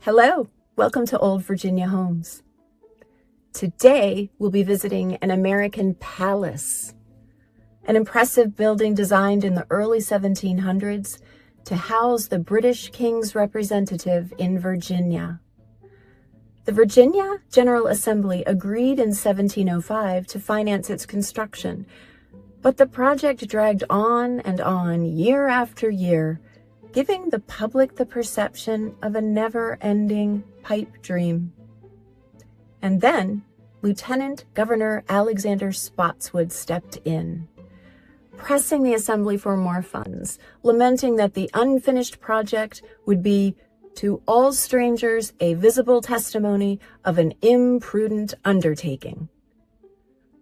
Hello, welcome to Old Virginia Homes. Today, we'll be visiting an American palace, an impressive building designed in the early 1700s to house the British King's representative in Virginia. The Virginia General Assembly agreed in 1705 to finance its construction, but the project dragged on and on year after year, giving the public the perception of a never-ending pipe dream. And then, Lieutenant Governor Alexander Spotswood stepped in, pressing the Assembly for more funds, lamenting that the unfinished project would be, to all strangers, a visible testimony of an imprudent undertaking.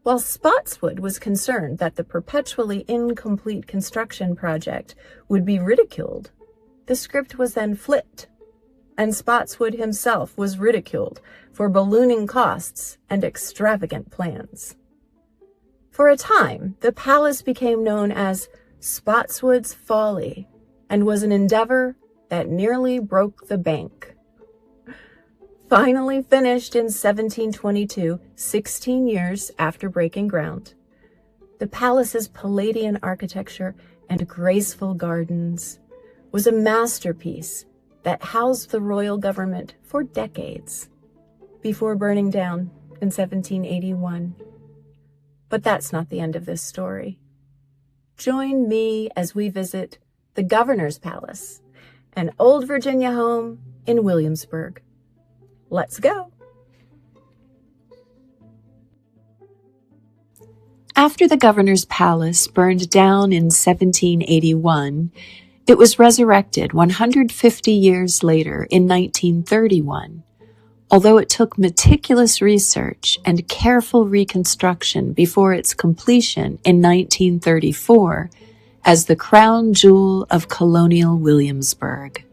While Spotswood was concerned that the perpetually incomplete construction project would be ridiculed, the script was then flipped, and Spotswood himself was ridiculed for ballooning costs and extravagant plans. For a time, the palace became known as Spotswood's Folly and was an endeavor that nearly broke the bank. Finally finished in 1722, 16 years after breaking ground, the palace's Palladian architecture and graceful gardens was a masterpiece that housed the royal government for decades before burning down in 1781. But that's not the end of this story. Join me as we visit the Governor's Palace, an old Virginia home in Williamsburg. Let's go. After the Governor's Palace burned down in 1781, it was resurrected 150 years later in 1931, although it took meticulous research and careful reconstruction before its completion in 1934 as the crown jewel of Colonial Williamsburg.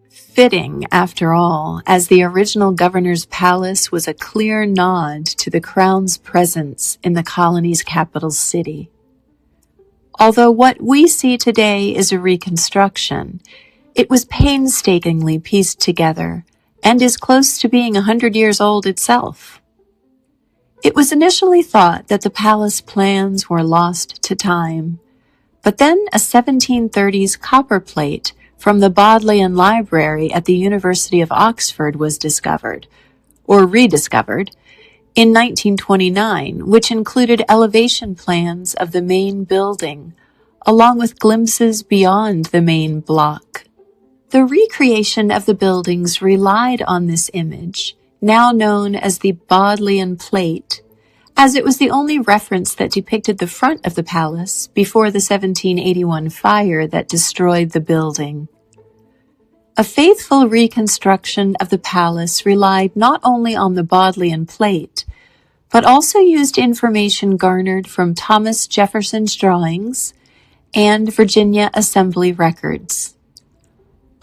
Fitting, after all, as the original Governor's Palace was a clear nod to the Crown's presence in the colony's capital city. Although what we see today is a reconstruction, it was painstakingly pieced together and is close to being 100 years old itself. It was initially thought that the palace plans were lost to time, but then a 1730s copper plate from the Bodleian Library at the University of Oxford was discovered, or rediscovered, in 1929, which included elevation plans of the main building, along with glimpses beyond the main block. The recreation of the buildings relied on this image, now known as the Bodleian Plate, as it was the only reference that depicted the front of the palace before the 1781 fire that destroyed the building. A faithful reconstruction of the palace relied not only on the Bodleian Plate, but also used information garnered from Thomas Jefferson's drawings and Virginia Assembly records.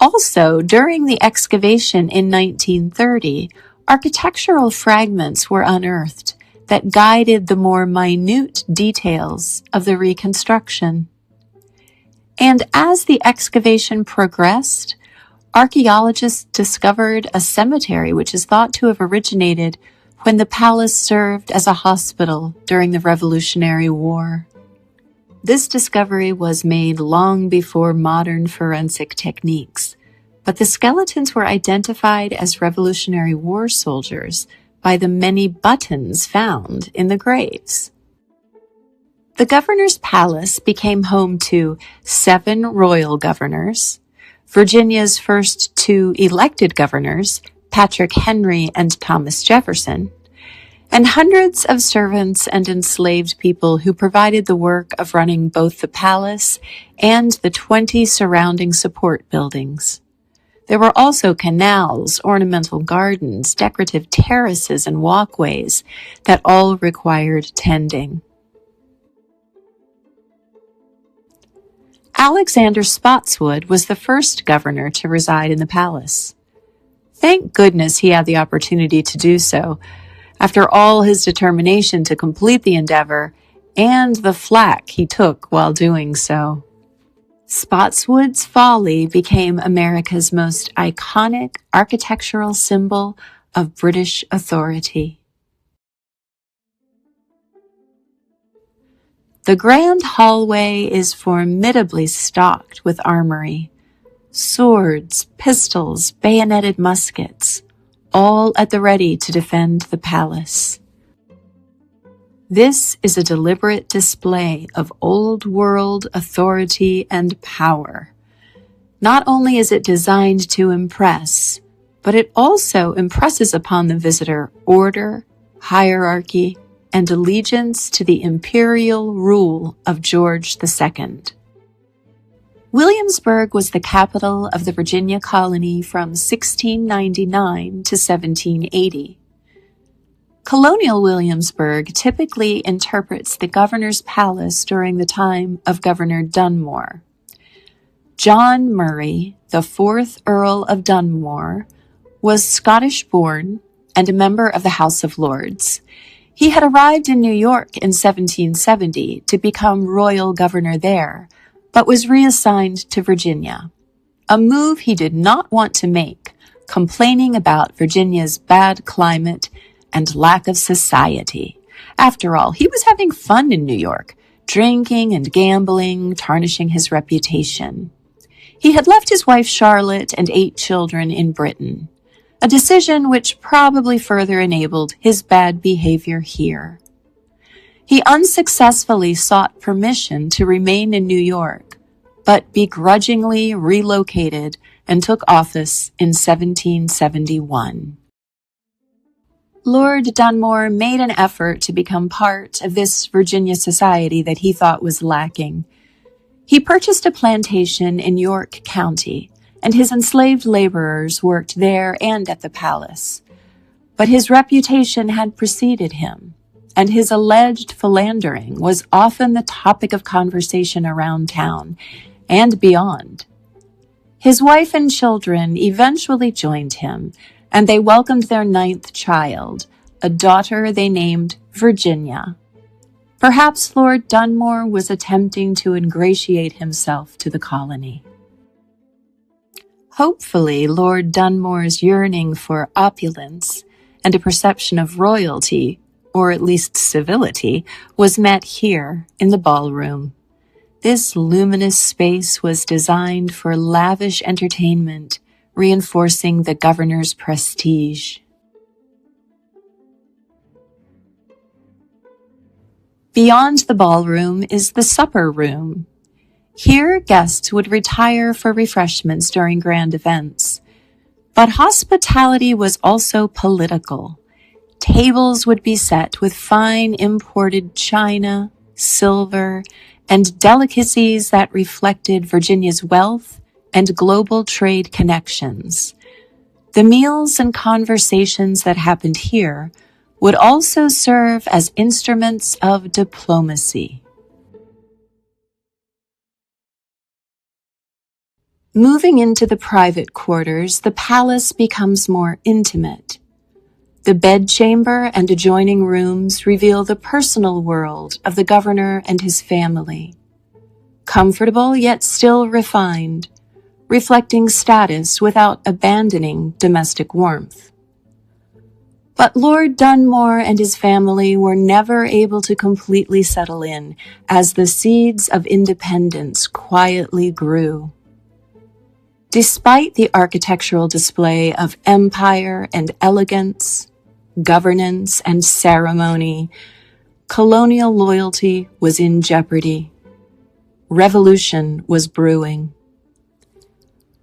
Also, during the excavation in 1930, architectural fragments were unearthed that guided the more minute details of the reconstruction. And as the excavation progressed, archaeologists discovered a cemetery which is thought to have originated when the palace served as a hospital during the Revolutionary War. This discovery was made long before modern forensic techniques, but the skeletons were identified as Revolutionary War soldiers by the many buttons found in the graves. The Governor's Palace became home to 7 royal governors, Virginia's first 2 elected governors, Patrick Henry and Thomas Jefferson, and hundreds of servants and enslaved people who provided the work of running both the palace and the 20 surrounding support buildings. There were also canals, ornamental gardens, decorative terraces, and walkways that all required tending. Alexander Spotswood was the first governor to reside in the palace. Thank goodness he had the opportunity to do so, after all his determination to complete the endeavor and the flack he took while doing so. Spotswood's Folly became America's most iconic architectural symbol of British authority. The grand hallway is formidably stocked with armory, swords, pistols, bayoneted muskets, all at the ready to defend the palace. This is a deliberate display of old-world authority and power. Not only is it designed to impress, but it also impresses upon the visitor order, hierarchy, and allegiance to the imperial rule of George II. Williamsburg was the capital of the Virginia colony from 1699 to 1780. Colonial Williamsburg typically interprets the governor's palace during the time of Governor Dunmore. John Murray, the 4th Earl of Dunmore, was Scottish-born and a member of the House of Lords. He had arrived in New York in 1770 to become royal governor there, but was reassigned to Virginia, a move he did not want to make, complaining about Virginia's bad climate and lack of society. After all, he was having fun in New York, drinking and gambling, tarnishing his reputation. He had left his wife Charlotte and 8 children in Britain, a decision which probably further enabled his bad behavior here. He unsuccessfully sought permission to remain in New York, but begrudgingly relocated and took office in 1771. Lord Dunmore made an effort to become part of this Virginia society that he thought was lacking. He purchased a plantation in York County, and his enslaved laborers worked there and at the palace. But his reputation had preceded him, and his alleged philandering was often the topic of conversation around town and beyond. His wife and children eventually joined him, and they welcomed their 9th child, a daughter they named Virginia. Perhaps Lord Dunmore was attempting to ingratiate himself to the colony. Hopefully, Lord Dunmore's yearning for opulence and a perception of royalty, or at least civility, was met here in the ballroom. This luminous space was designed for lavish entertainment, reinforcing the governor's prestige. Beyond the ballroom is the supper room. Here, guests would retire for refreshments during grand events. But hospitality was also political. Tables would be set with fine imported china, silver, and delicacies that reflected Virginia's wealth and global trade connections. The meals and conversations that happened here would also serve as instruments of diplomacy. Moving into the private quarters, the palace becomes more intimate. The bedchamber and adjoining rooms reveal the personal world of the governor and his family. Comfortable yet still refined, reflecting status without abandoning domestic warmth. But Lord Dunmore and his family were never able to completely settle in as the seeds of independence quietly grew. Despite the architectural display of empire and elegance, governance and ceremony, colonial loyalty was in jeopardy. Revolution was brewing.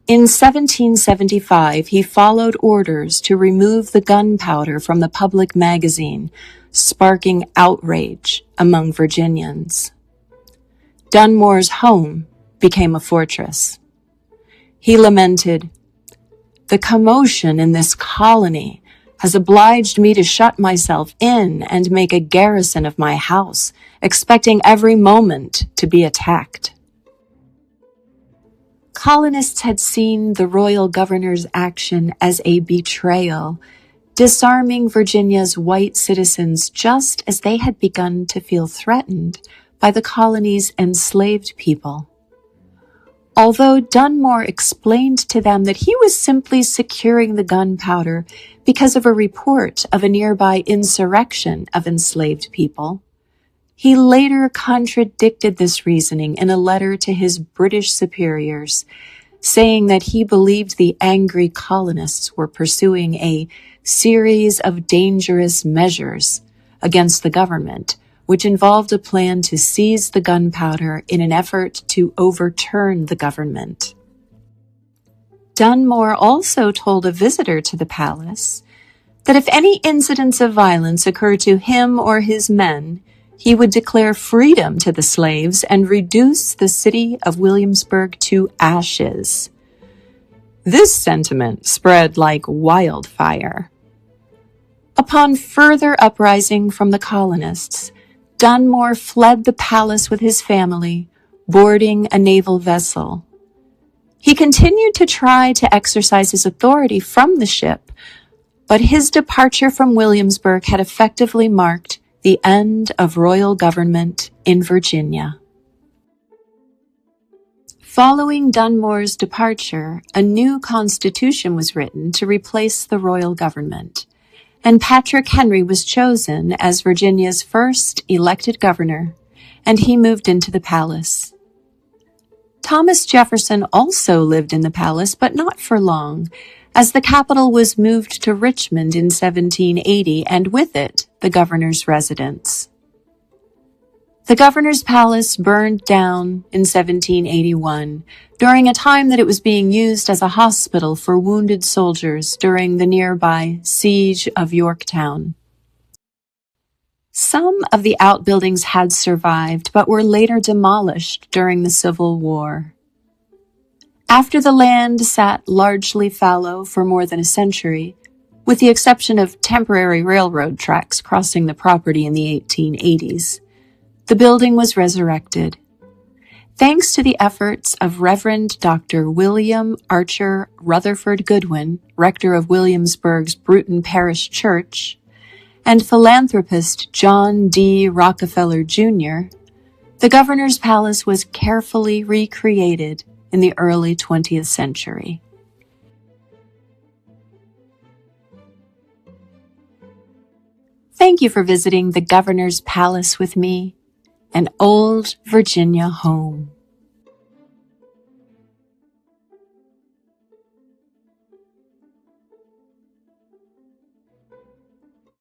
In 1775, he followed orders to remove the gunpowder from the public magazine, sparking outrage among Virginians. Dunmore's home became a fortress. He lamented, "The commotion in this colony has obliged me to shut myself in and make a garrison of my house, expecting every moment to be attacked." Colonists had seen the royal governor's action as a betrayal, disarming Virginia's white citizens just as they had begun to feel threatened by the colony's enslaved people. Although Dunmore explained to them that he was simply securing the gunpowder because of a report of a nearby insurrection of enslaved people, he later contradicted this reasoning in a letter to his British superiors, saying that he believed the angry colonists were pursuing a series of dangerous measures against the government, which involved a plan to seize the gunpowder in an effort to overturn the government. Dunmore also told a visitor to the palace that if any incidents of violence occurred to him or his men, he would declare freedom to the slaves and reduce the city of Williamsburg to ashes. This sentiment spread like wildfire. Upon further uprising from the colonists, Dunmore fled the palace with his family, boarding a naval vessel. He continued to try to exercise his authority from the ship, but his departure from Williamsburg had effectively marked the end of royal government in Virginia. Following Dunmore's departure, a new constitution was written to replace the royal government, and Patrick Henry was chosen as Virginia's first elected governor, and he moved into the palace. Thomas Jefferson also lived in the palace, but not for long, as the capital was moved to Richmond in 1780, and with it, the governor's residence. The governor's palace burned down in 1781, during a time that it was being used as a hospital for wounded soldiers during the nearby siege of Yorktown. Some of the outbuildings had survived, but were later demolished during the Civil War. After the land sat largely fallow for more than a century, with the exception of temporary railroad tracks crossing the property in the 1880s, the building was resurrected. Thanks to the efforts of Reverend Dr. William Archer Rutherford Goodwin, rector of Williamsburg's Bruton Parish Church, and philanthropist John D. Rockefeller, Jr., the governor's palace was carefully recreated in the early 20th century. Thank you for visiting the governor's palace with me, an old Virginia home.